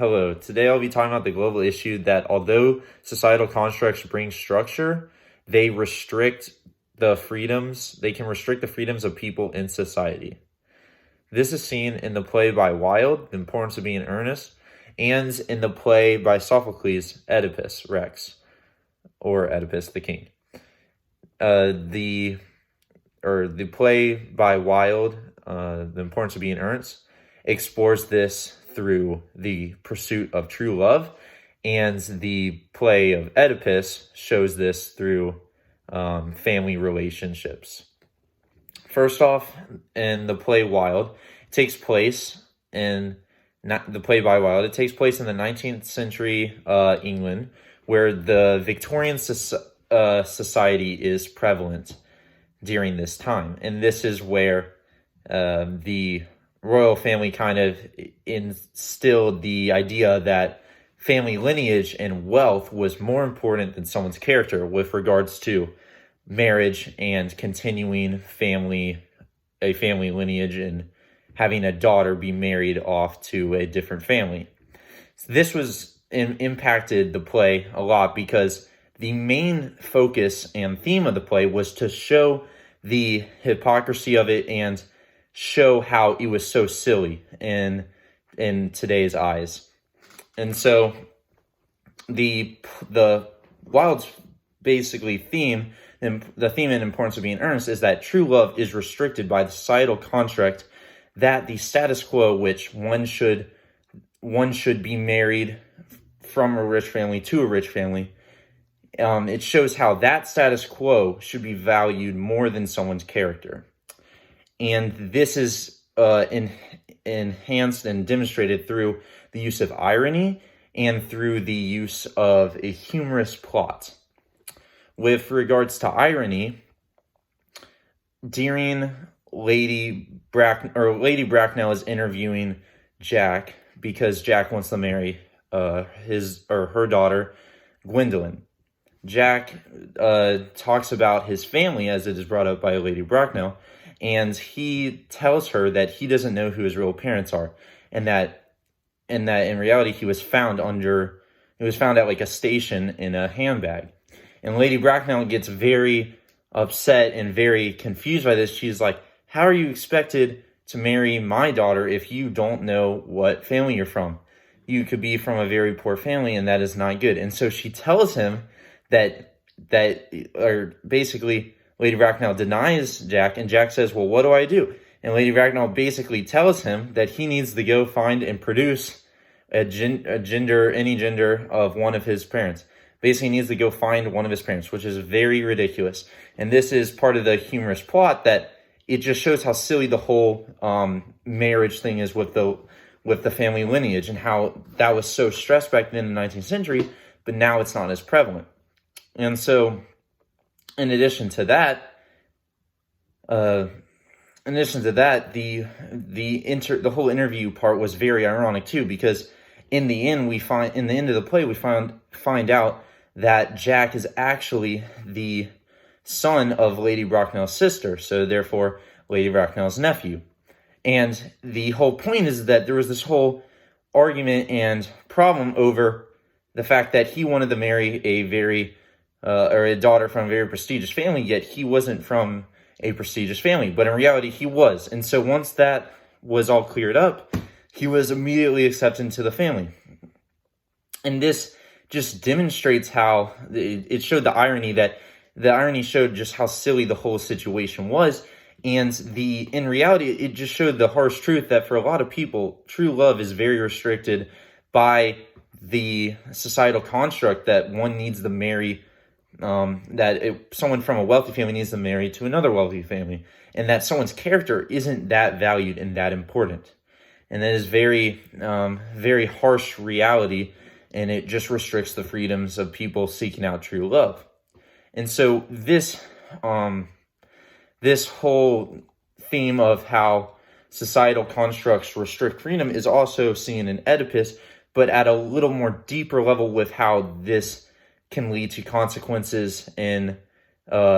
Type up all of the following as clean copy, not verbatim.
Hello. Today I'll be talking about the global issue that although societal constructs bring structure, they restrict they can restrict the freedoms of people in society. This is seen in the play by Wilde, The Importance of Being Ernest, and in the play by Sophocles, Oedipus Rex, or Oedipus the King. The play by Wilde, The Importance of Being Ernest, explores this through the pursuit of true love, and the play of Oedipus shows this through family relationships. First off, in the play Wilde, it takes place in the 19th century England, where the Victorian society is prevalent during this time, and this is where the royal family kind of instilled the idea that family lineage and wealth was more important than someone's character with regards to marriage and continuing a family lineage and having a daughter be married off to a different family. So this was impacted the play a lot because the main focus and theme of the play was to show the hypocrisy of it and show how it was so silly in today's eyes. And so the Wilde's basically theme, and the theme and importance of being earnest, is that true love is restricted by the societal construct that the status quo, which one should be married from a rich family to a rich family, it shows how that status quo should be valued more than someone's character. And this is enhanced and demonstrated through the use of irony and through the use of a humorous plot. With regards to irony, during Lady Bracknell is interviewing Jack because Jack wants to marry her daughter, Gwendolyn. Jack talks about his family as it is brought up by Lady Bracknell, and he tells her that he doesn't know who his real parents are, and that in reality he was found at like a station in a handbag. And Lady Bracknell gets very upset and very confused by this. She's like, "How are you expected to marry my daughter if you don't know what family you're from? You could be from a very poor family, and that is not good." And so she tells him basically Lady Bracknell denies Jack, and Jack says, "Well, what do I do?" And Lady Bracknell basically tells him that he needs to go find and produce any gender of one of his parents. Basically, he needs to go find one of his parents, which is very ridiculous. And this is part of the humorous plot that it just shows how silly the whole marriage thing is with the family lineage, and how that was so stressed back then in the 19th century, but now it's not as prevalent. And so, in addition to that, the whole interview part was very ironic too, because in the end of the play we find out that Jack is actually the son of Lady Bracknell's sister, so therefore Lady Bracknell's nephew. And the whole point is that there was this whole argument and problem over the fact that he wanted to marry a daughter from a very prestigious family, yet he wasn't from a prestigious family, but in reality he was. And so once that was all cleared up, he was immediately accepted into the family. And this just demonstrates how it showed the irony showed just how silly the whole situation was. And in reality, it just showed the harsh truth that for a lot of people, true love is very restricted by the societal construct that one needs to marry, someone from a wealthy family needs to marry to another wealthy family, and that someone's character isn't that valued and that important. And that is very, very harsh reality, and it just restricts the freedoms of people seeking out true love. And so this whole theme of how societal constructs restrict freedom is also seen in Oedipus, but at a little more deeper level with how this can lead to consequences in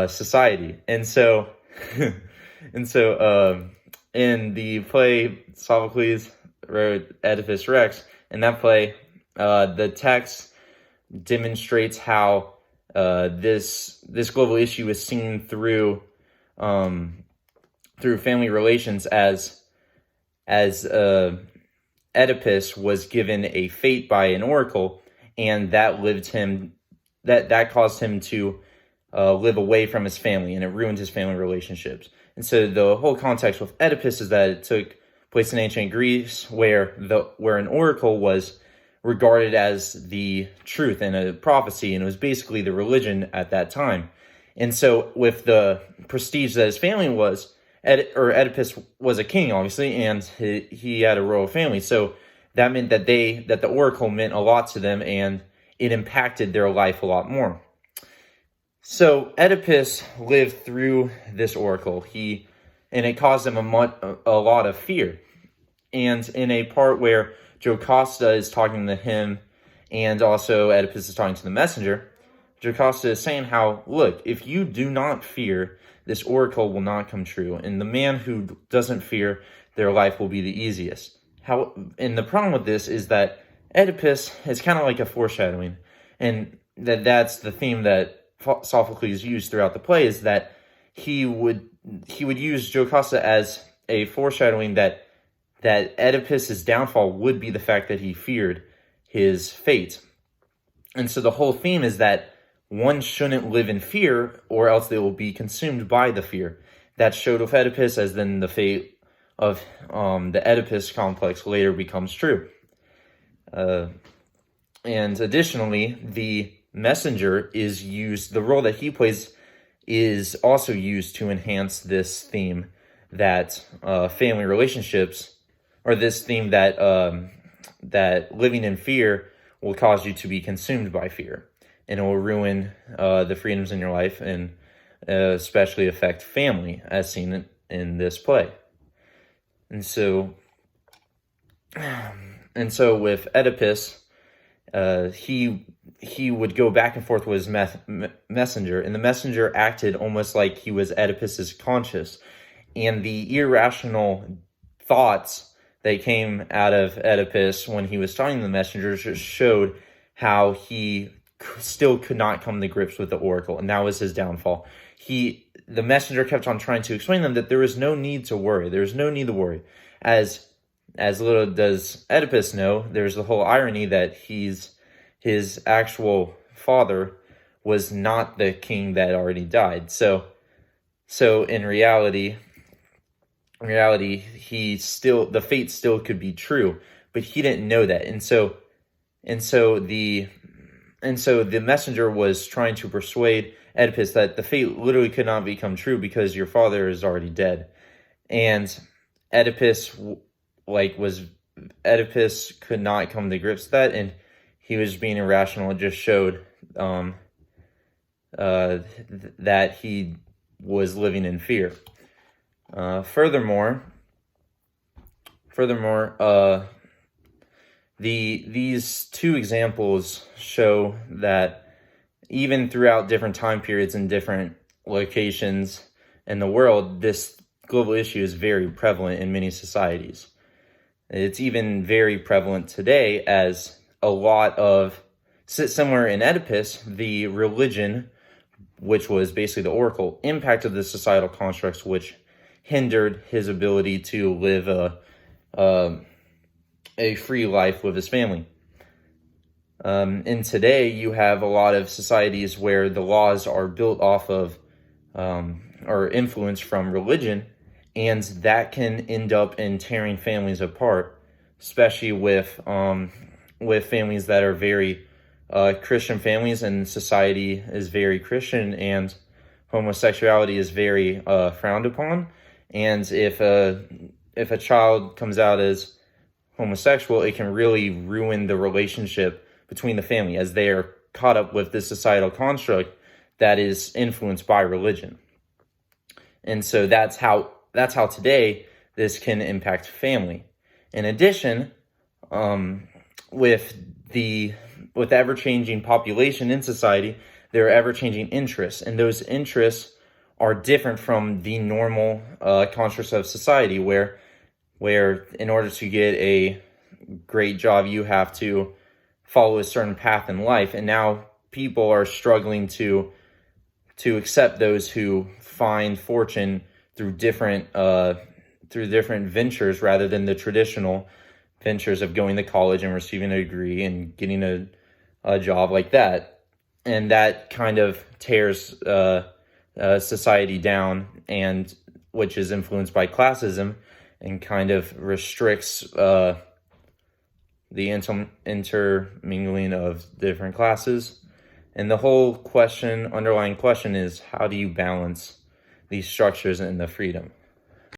society. And so in the play Sophocles wrote Oedipus Rex, In that play, the text demonstrates how this global issue is seen through family relations, as Oedipus was given a fate by an oracle, and that caused him to live away from his family, and it ruined his family relationships. And so the whole context with Oedipus is that it took place in ancient Greece, where an oracle was regarded as the truth and a prophecy, and it was basically the religion at that time. And so with the prestige that his family was, Oedipus was a king, obviously, and he had a royal family. So that meant that the oracle meant a lot to them, and it impacted their life a lot more. So Oedipus lived through this oracle. And it caused him a lot of fear. And in a part where Jocasta is talking to him, and also Oedipus is talking to the messenger, Jocasta is saying how, look, if you do not fear, this oracle will not come true, and the man who doesn't fear, their life will be the easiest. And the problem with this is that Oedipus is kind of like a foreshadowing, and that's the theme that Sophocles used throughout the play, is that he would use Jocasta as a foreshadowing that Oedipus's downfall would be the fact that he feared his fate. And so the whole theme is that one shouldn't live in fear, or else they will be consumed by the fear. That showed with Oedipus, as then the fate of the Oedipus complex later becomes true. And additionally, the messenger the role that he plays is also used to enhance this theme that family relationships, or this theme that living in fear will cause you to be consumed by fear, and it will ruin the freedoms in your life, and especially affect family, as seen in this play. And so with Oedipus, he would go back and forth with his messenger, and the messenger acted almost like he was Oedipus's conscience, and the irrational thoughts that came out of Oedipus when he was talking to the messenger just showed how he still could not come to grips with the oracle, and that was his downfall. The messenger kept on trying to explain to them that there is no need to worry. There is no need to worry. As little does Oedipus know, there's the whole irony that his actual father was not the king that already died. So in reality, the fate still could be true, but he didn't know that. And so the messenger was trying to persuade Oedipus that the fate literally could not become true because your father is already dead. And Oedipus could not come to grips with that, and he was being irrational. It just showed that he was living in fear. Furthermore, these two examples show that even throughout different time periods and different locations in the world, this global issue is very prevalent in many societies. It's even very prevalent today, as a lot of, similar in Oedipus, the religion, which was basically the oracle, impacted the societal constructs, which hindered his ability to live a free life with his family. And today you have a lot of societies where the laws are built off of or influenced from religion, and that can end up in tearing families apart, especially with families that are very Christian families, and society is very Christian, and homosexuality is very frowned upon. And if a child comes out as homosexual, it can really ruin the relationship between the family, as they are caught up with this societal construct that is influenced by religion. And so that's how today this can impact family. In addition, with the ever-changing population in society, there are ever-changing interests, and those interests are different from the normal constructs of society, where in order to get great job, you have to follow a certain path in life. And now people are struggling to accept those who find fortune through different ventures rather than the traditional ventures of going to college and receiving a degree and getting a job like that. And that kind of tears society down, and which is influenced by classism, and kind of restricts the intermingling of different classes. And the whole underlying question is, how do you balance these structures and the freedom?